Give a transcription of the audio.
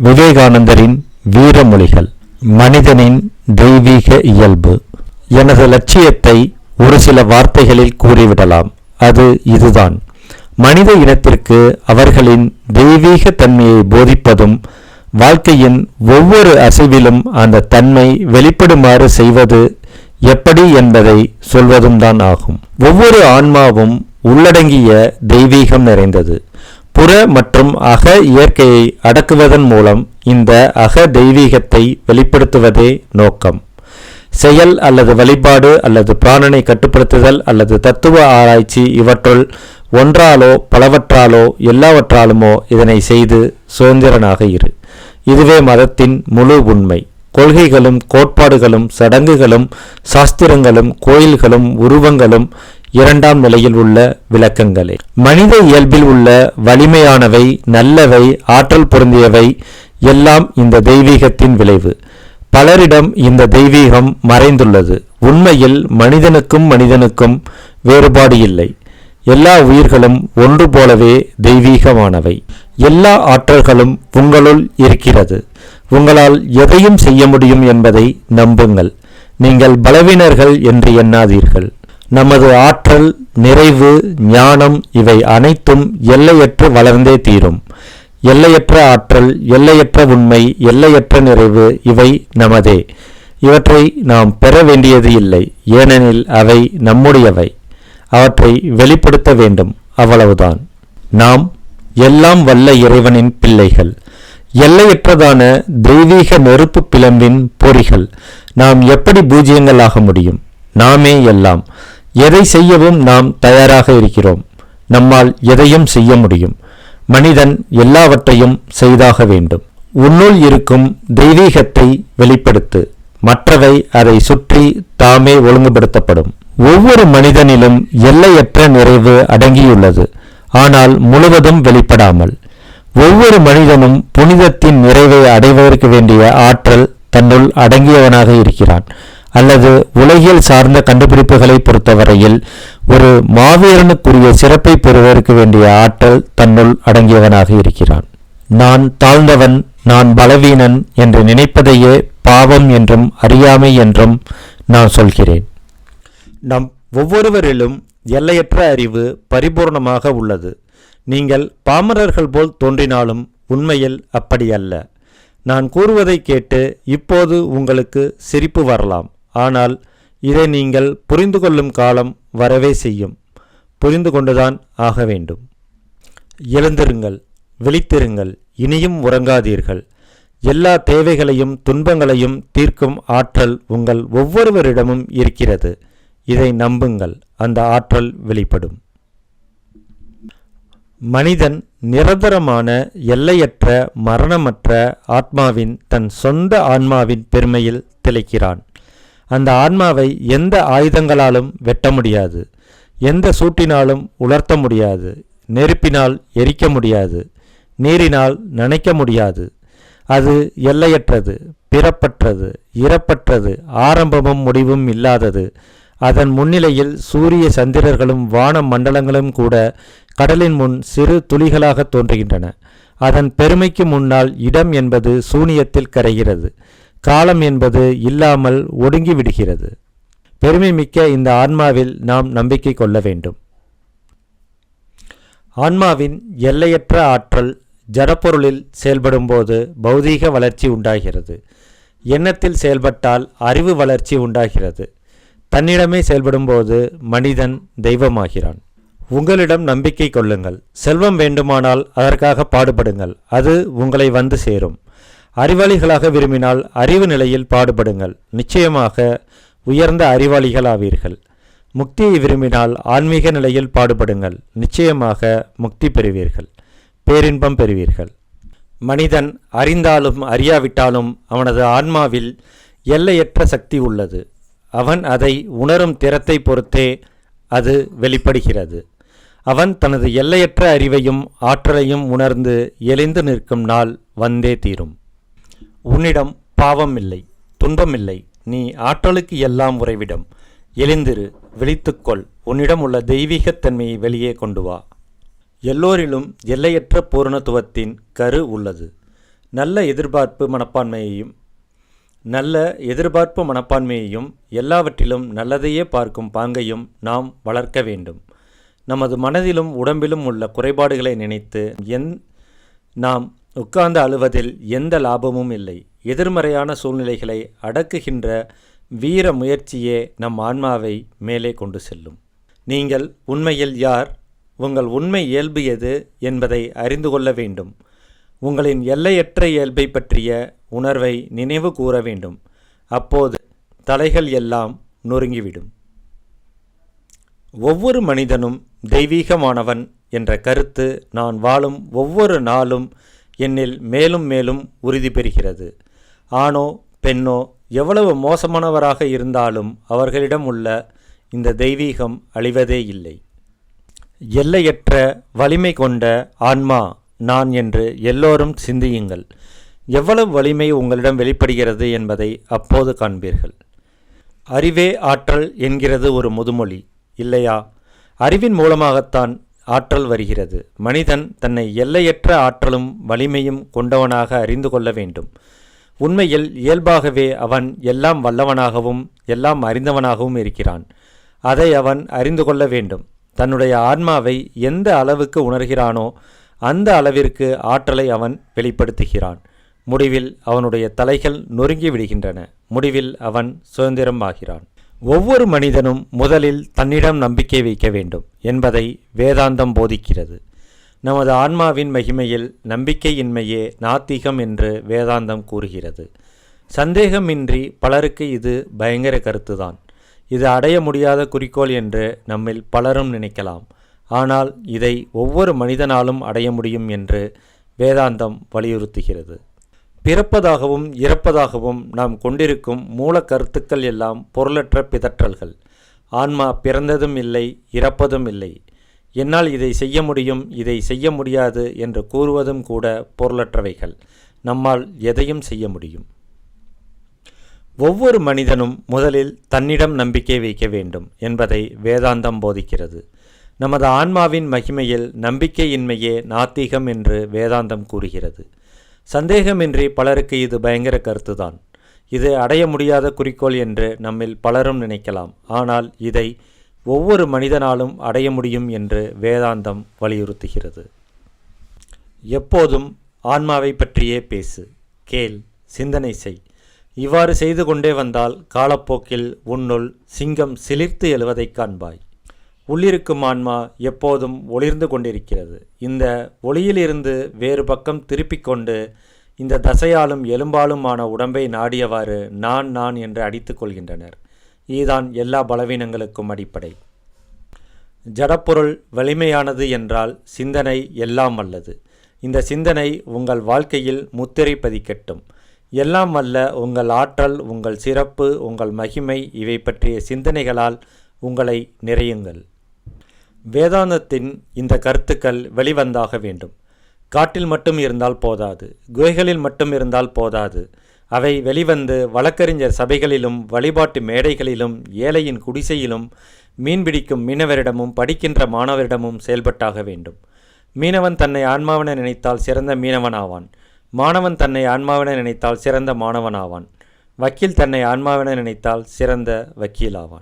விவேகானந்தரின் வீரமொழிகள். மனிதனின் தெய்வீக இயல்பு. எனது லட்சியத்தை ஒரு சில வார்த்தைகளில் கூறிவிடலாம். அது இதுதான்: மனித இனத்திற்கு அவர்களின் தெய்வீக தன்மையை போதிப்பதும் வாழ்க்கையின் ஒவ்வொரு அசைவிலும் அந்த தன்மை வெளிப்படுமாறு செய்வது எப்படி என்பதை சொல்வதும் தான் ஆகும். ஒவ்வொரு ஆன்மாவும் உள்ளடங்கிய தெய்வீகம் நிறைந்தது. புற மற்றும் அக இயற்கையை அடக்குவதன் மூலம் இந்த அக தெய்வீகத்தை வெளிப்படுத்துவதே நோக்கம். செயல் அல்லது வழிபாடு அல்லது பிராணனை கட்டுப்படுத்துதல் அல்லது தத்துவ ஆராய்ச்சி இவற்றுள் ஒன்றாலோ பலவற்றாலோ எல்லாவற்றாலுமோ இதனை செய்து சுதந்திரனாக இரு. இதுவே மதத்தின் முழு உண்மை. கொள்கைகளும் கோட்பாடுகளும் சடங்குகளும் சாஸ்திரங்களும் கோயில்களும் உருவங்களும் இரண்டாம் நிலையில் உள்ள விளக்கங்களே. மனித இயல்பில் உள்ள வலிமையானவை, நல்லவை, ஆற்றல் பொருந்தியவை எல்லாம் இந்த தெய்வீகத்தின் விளைவு. பலரிடம் இந்த தெய்வீகம் மறைந்துள்ளது. உண்மையில் மனிதனுக்கும் வேறுபாடு இல்லை. எல்லா உயிர்களும் ஒன்று போலவே தெய்வீகமானவை. எல்லா ஆற்றல்களும் உங்களுள் இருக்கிறது. உங்களால் எதையும் செய்ய முடியும் என்பதை நம்புங்கள். நீங்கள் பலவீனர்கள் என்று எண்ணாதீர்கள். நமது ஆற்றல், நிறைவு, ஞானம் இவை அனைத்தும் எல்லையற்று வளர்ந்தே தீரும். எல்லையற்ற ஆற்றல், எல்லையற்ற உண்மை, எல்லையற்ற நிறைவு இவை நமதே. இவற்றை நாம் பெற வேண்டியது இல்லை, ஏனெனில் அவை நம்முடையவை. அவற்றை வெளிப்படுத்த வேண்டும், அவ்வளவுதான். நாம் எல்லாம் வல்ல இறைவனின் பிள்ளைகள், எல்லையற்றதான தெய்வீக நெருப்பு பிளம்பின் பொறிகள். நாம் எப்படி பூஜ்யங்கள் ஆக முடியும்? நாமே எல்லாம். எதை செய்யவும் நாம் தயாராக இருக்கிறோம். நம்மால் எதையும் செய்ய முடியும். மனிதன் எல்லாவற்றையும் செய்தாக வேண்டும். உன்னுள் இருக்கும் தெய்வீகத்தை வெளிப்படுத்து. மற்றவை அதை சுற்றி தாமே ஒழுங்குபடுத்தப்படும். ஒவ்வொரு மனிதனிலும் எல்லையற்ற நிறைவு அடங்கியுள்ளது, ஆனால் முழுவதும் வெளிப்படாமல். ஒவ்வொரு மனிதனும் புனிதத்தின் நிறைவை அடைவதற்கு வேண்டிய ஆற்றல் தன்னுள் அடங்கியவனாக இருக்கிறான். அல்லது உலகியல் சார்ந்த கண்டுபிடிப்புகளை பொறுத்தவரையில் ஒரு மாவீரனுக்குரிய சிறப்பை பெறுவதற்கு வேண்டிய ஆற்றல் தன்னுள் அடங்கியவனாக இருக்கிறான். நான் தாழ்ந்தவன், நான் பலவீனன் என்று நினைப்பதையே பாவம் என்றும் அறியாமை என்றும் நான் சொல்கிறேன். நம் ஒவ்வொருவரிலும் எல்லையற்ற அறிவு பரிபூர்ணமாக உள்ளது. நீங்கள் பாமரர்கள் போல் தோன்றினாலும் உண்மையில் அப்படி அல்ல. நான் கூறுவதை கேட்டு இப்போது உங்களுக்கு சிரிப்பு வரலாம், ஆனால் இதை நீங்கள் புரிந்து கொள்ளும் காலம் வரவே செய்யும். புரிந்து கொண்டுதான் ஆக வேண்டும். எழுந்திருங்கள், விழித்திருங்கள், இனியும் உறங்காதீர்கள். எல்லா தேவைகளையும் துன்பங்களையும் தீர்க்கும் ஆற்றல் உங்கள் ஒவ்வொருவரிடமும் இருக்கிறது. இதை நம்புங்கள், அந்த ஆற்றல் வெளிப்படும். மனிதன் நிரந்தரமான எல்லையற்ற மரணமற்ற ஆத்மாவின் தன் சொந்த ஆன்மாவின் பெருமையில் திளைக்கிறான். அந்த ஆன்மாவை எந்த ஆயுதங்களாலும் வெட்ட முடியாது, எந்த சூட்டினாலும் உலர்த்த முடியாது, நெருப்பினால் எரிக்க முடியாது, நீரினால் நனைக்க முடியாது. அது எல்லையற்றது, பிறப்பற்றது, இறப்பற்றது, ஆரம்பமும் முடிவும் இல்லாதது. அதன் முன்னிலையில் சூரிய சந்திரர்களும் வான மண்டலங்களும் கூட கடலின் முன் சிறு துளிகளாக தோன்றுகின்றன. அதன் பெருமைக்கு முன்னால் இடம் என்பது சூனியத்தில் கரைகிறது. காலம் என்பது இல்லாமல் ஒடுங்கி விடுகிறது. பெருமை மிக்க இந்த ஆன்மாவில் நாம் நம்பிக்கை கொள்ள வேண்டும். ஆன்மாவின் எல்லையற்ற ஆற்றல் ஜடப்பொருளில் செயல்படும்போது பௌதீக வளர்ச்சி உண்டாகிறது. எண்ணத்தில் செயல்பட்டால் அறிவு வளர்ச்சி உண்டாகிறது. தன்னிடமே செயல்படும்போது மனிதன் தெய்வமாகிறான். உங்களிடம் நம்பிக்கை கொள்ளுங்கள். செல்வம் வேண்டுமானால் அதற்காக பாடுபடுங்கள், அது உங்களை வந்து சேரும். அறிவாளிகளாக விரும்பினால் அறிவு நிலையில் பாடுபடுங்கள், நிச்சயமாக உயர்ந்த அறிவாளிகள் ஆவீர்கள். முக்தியை விரும்பினால் ஆன்மீக நிலையில் பாடுபடுங்கள், நிச்சயமாக முக்தி பெறுவீர்கள், பேரின்பம் பெறுவீர்கள். மனிதன் அறிந்தாலும் அறியாவிட்டாலும் அவனது ஆன்மாவில் எல்லையற்ற சக்தி உள்ளது. அவன் அதை உணரும் திறத்தை பொறுத்தே அது வெளிப்படுகிறது. அவன் தனது எல்லையற்ற அறிவையும் ஆற்றலையும் உணர்ந்து எழுந்து நிற்கும் நாள் வந்தே தீரும். உன்னிடம் பாவம் இல்லை, துன்பமில்லை. நீ ஆற்றலுக்கு எல்லாம் உறைவிடம். எழுந்திரு, விழித்துக்கொள். உன்னிடம் உள்ள தெய்வீகத்தன்மையை வெளியே கொண்டு வா. எல்லோரிலும் எல்லையற்ற பூரணத்துவத்தின் கரு உள்ளது. நல்ல எதிர்பார்ப்பு மனப்பான்மையையும் எல்லாவற்றிலும் நல்லதையே பார்க்கும் பாங்கையும் நாம் வளர்க்க வேண்டும். நமது மனதிலும் உடம்பிலும் உள்ள குறைபாடுகளை நினைத்து நாம் உட்கார்ந்து அழுவதில் எந்த லாபமும் இல்லை. எதிர்மறையான சூழ்நிலைகளை அடக்குகின்ற வீர முயற்சியே நம் ஆன்மாவை மேலே கொண்டு செல்லும். நீங்கள் உண்மையில் யார், உங்கள் உண்மை இயல்பு எது என்பதை அறிந்து கொள்ள வேண்டும். உங்களின் எல்லையற்ற இயல்பை பற்றிய உணர்வை நினைவு கூற வேண்டும். அப்போது தலைகள் எல்லாம் நொறுங்கிவிடும். ஒவ்வொரு மனிதனும் தெய்வீகமானவன் என்ற கருத்து நான் வாழும் ஒவ்வொரு நாளும் என்னில் மேலும் மேலும் உறுதி பெறுகிறது. ஆணோ பெண்ணோ எவ்வளவு மோசமானவராக இருந்தாலும் அவர்களிடம் உள்ள இந்த தெய்வீகம் அழிவதே இல்லை. எல்லையற்ற வலிமை கொண்ட ஆன்மா நான் என்று எல்லோரும் சிந்தியுங்கள். எவ்வளவு வலிமை உங்களிடம் வெளிப்படுகிறது என்பதை அப்போது காண்பீர்கள். அறிவே ஆற்றல் என்கிறது ஒரு முதுமொழி, இல்லையா? அறிவின் மூலமாகத்தான் ஆற்றல் வருகிறது. மனிதன் தன்னை எல்லையற்ற ஆற்றலும் வலிமையும் கொண்டவனாக அறிந்து கொள்ள வேண்டும். உண்மையில் இயல்பாகவே அவன் எல்லாம் வல்லவனாகவும் எல்லாம் அறிந்தவனாகவும் இருக்கிறான். அதை அவன் அறிந்து கொள்ள வேண்டும். தன்னுடைய ஆன்மாவை எந்த அளவுக்கு உணர்கிறானோ அந்த அளவிற்கு ஆற்றலை அவன் வெளிப்படுத்துகிறான். முடிவில் அவனுடைய தலைகள் நொறுங்கி விடுகின்றன. முடிவில் அவன் சுதந்திரமாகிறான். ஒவ்வொரு மனிதனும் முதலில் தன்னிடம் நம்பிக்கை வைக்க வேண்டும் என்பதை வேதாந்தம் போதிக்கிறது. நமது ஆன்மாவின் மகிமையில் நம்பிக்கையின்மையே நாத்திகம் என்று வேதாந்தம் கூறுகிறது. சந்தேகமின்றி பலருக்கு இது பயங்கர கருத்துதான். இது அடைய முடியாத குறிக்கோள் என்று நம்மில் பலரும் நினைக்கலாம். ஆனால் இதை ஒவ்வொரு மனிதனாலும் அடைய முடியும் என்று வேதாந்தம் வலியுறுத்துகிறது. பிறப்பதாகவும் இறப்பதாகவும் நாம் கொண்டிருக்கும் மூல கருத்துக்கள் எல்லாம் பொருளற்ற பிதற்றல்கள். ஆன்மா பிறந்ததும் இல்லை, இறப்பதும் இல்லை. என்னால் இதை செய்ய முடியும், இதை செய்ய முடியாது என்று கூறுவதும் கூட பொருளற்றவைகள். நம்மால் எதையும் செய்ய முடியும். ஒவ்வொரு மனிதனும் முதலில் தன்னிடம் நம்பிக்கை வைக்க வேண்டும் என்பதை வேதாந்தம் போதிக்கிறது. நமது ஆன்மாவின் மகிமையில் நம்பிக்கையின்மையே நாத்திகம் என்று வேதாந்தம் கூறுகிறது. சந்தேகமின்றி பலருக்கு இது பயங்கர கருத்துதான். இது அடைய முடியாத குறிக்கோள் என்று நம்மில் பலரும் நினைக்கலாம். ஆனால் இதை ஒவ்வொரு மனிதனாலும் அடைய முடியும் என்று வேதாந்தம் வலியுறுத்துகிறது. எப்போதும் ஆன்மாவை பற்றியே பேசு, கேள், சிந்தனை செய். இவ்வாறு செய்து கொண்டே வந்தால் காலப்போக்கில் உன்னுள் சிங்கம் சிலிர்த்து எழுவதைக் காண்பாய். உள்ளிருக்கும் ஆன்மா எப்போதும் ஒளிர்ந்து கொண்டிருக்கிறது. இந்த ஒளியிலிருந்து வேறு பக்கம் திருப்பிக் கொண்டு இந்த தசையாலும் எலும்பாலுமான உடம்பை நாடியவாறு நான் நான் என்று அடித்து கொள்கின்றனர். இதுதான் எல்லா பலவீனங்களுக்கும் அடிப்படை. ஜடப்பொருள் வலிமையானது என்றால் சிந்தனை எல்லாம் வல்லது. இந்த சிந்தனை உங்கள் வாழ்க்கையில் முத்திரை பதிக்கட்டும். எல்லாம் வல்ல உங்கள் ஆற்றல், உங்கள் சிறப்பு, உங்கள் மகிமை இவை பற்றிய சிந்தனைகளால் உங்களை நிறையுங்கள். வேதாந்தத்தின் இந்த கருத்துக்கள் வெளிவந்தாக வேண்டும். காட்டில் மட்டும் இருந்தால் போதாது, குகைகளில் மட்டும் இருந்தால் போதாது. அவை வெளிவந்து வழக்கறிஞர் சபைகளிலும் வழிபாட்டு மேடைகளிலும் ஏழையின் குடிசையிலும் மீன்பிடிக்கும் மீனவரிடமும் படிக்கின்ற மாணவரிடமும் செயல்பட்டாக வேண்டும். மீனவன் தன்னை ஆன்மாவென நினைத்தால் சிறந்த மீனவனாவான். மாணவன் தன்னை ஆன்மாவென நினைத்தால் சிறந்த மாணவனாவான். வக்கீல் தன்னை ஆன்மாவென நினைத்தால் சிறந்த வக்கீலாவான்.